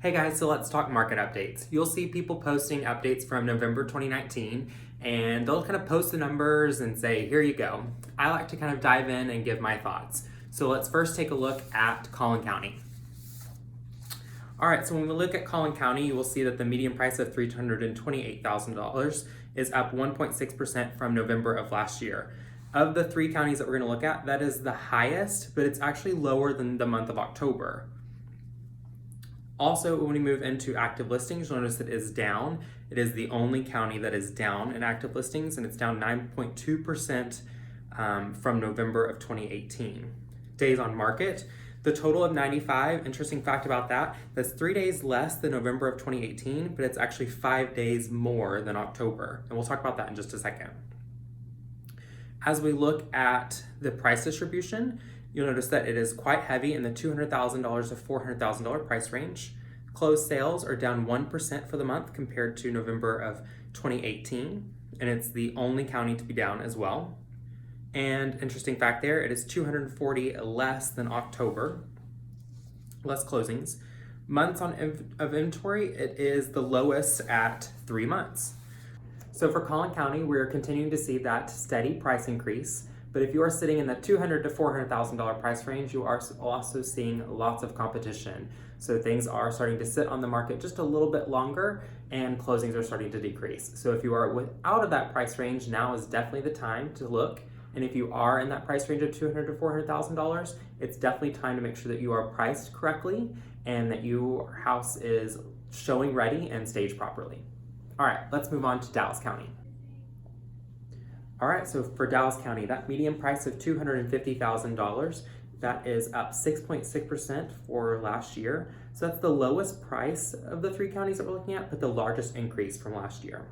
Hey guys, so let's talk market updates. You'll see people posting updates from November 2019 and they'll kind of post the numbers and say, here you go. I like to kind of dive in and give my thoughts. So let's first take a look at Collin County. All right, so when we look at Collin County, you will see that the median price of $328,000 is up 1.6% from November of last year. Of the three counties that we're going to look at, that is the highest, but it's actually lower than the month of October. Also, when we move into active listings, you'll notice it is down. It is the only county that is down in active listings, and it's down 9.2% from November of 2018. Days on market, the total of 95, interesting fact about that, that's 3 days less than November of 2018, but it's actually 5 days more than October. And we'll talk about that in just a second. As we look at the price distribution, you'll notice that it is quite heavy in the $200,000 to $400,000 price range. Closed sales are down 1% for the month compared to November of 2018, and it's the only county to be down as well. And interesting fact there, it is 240 less than October, less closings. Months of inventory, it is the lowest at 3 months. So for Collin County, we're continuing to see that steady price increase. But if you are sitting in the $200,000 to $400,000 price range, you are also seeing lots of competition. So things are starting to sit on the market just a little bit longer and closings are starting to decrease. So if you are out of that price range, now is definitely the time to look. And if you are in that price range of $200,000 to $400,000, it's definitely time to make sure that you are priced correctly and that your house is showing ready and staged properly. All right, let's move on to Dallas County. All right, so for Dallas County, that median price of $250,000, that is up 6.6% for last year. So that's the lowest price of the three counties that we're looking at, but the largest increase from last year.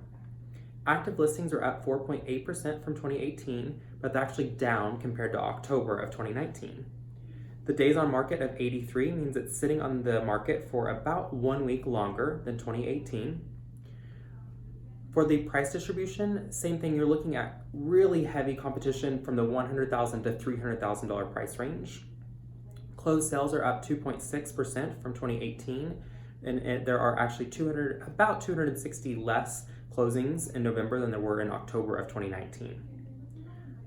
Active listings are up 4.8% from 2018, but they're actually down compared to October of 2019. The days on market of 83 means it's sitting on the market for about 1 week longer than 2018. For the price distribution, same thing, you're looking at really heavy competition from the $100,000 to $300,000 price range. Closed sales are up 2.6% from 2018, and there are actually about 260 less closings in November than there were in October of 2019.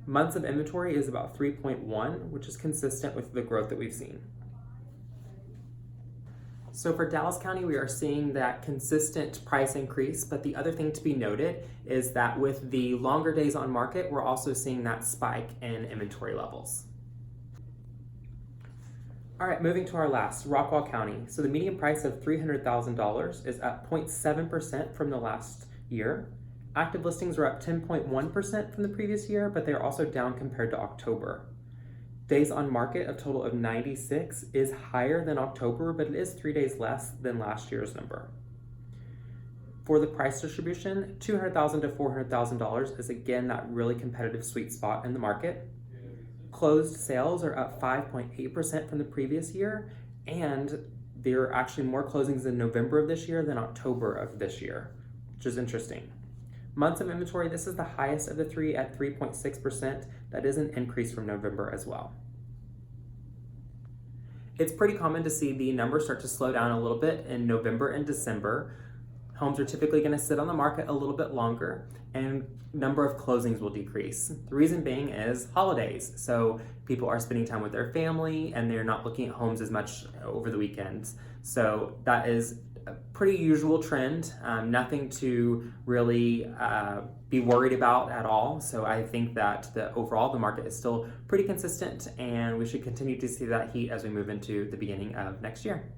Months of inventory is about 3.1, which is consistent with the growth that we've seen. So for Dallas County, we are seeing that consistent price increase, but the other thing to be noted is that with the longer days on market, we're also seeing that spike in inventory levels. All right, moving to our last, Rockwall County. So the median price of $300,000 is up 0.7% from the last year. Active listings are up 10.1% from the previous year, but they're also down compared to October. Days on market, a total of 96, is higher than October, but it is 3 days less than last year's number. For the price distribution, $200,000 to $400,000 is again that really competitive sweet spot in the market. Closed sales are up 5.8% from the previous year, and there are actually more closings in November of this year than October of this year, which is interesting. Months of inventory, this is the highest of the three at 3.6%. That is an increase from November as well. It's pretty common to see the numbers start to slow down a little bit in November and December. Homes are typically going to sit on the market a little bit longer and number of closings will decrease. The reason being is holidays. So people are spending time with their family and they're not looking at homes as much over the weekends. So that is a pretty usual trend, nothing to really be worried about at all. So I think that overall the market is still pretty consistent and we should continue to see that heat as we move into the beginning of next year.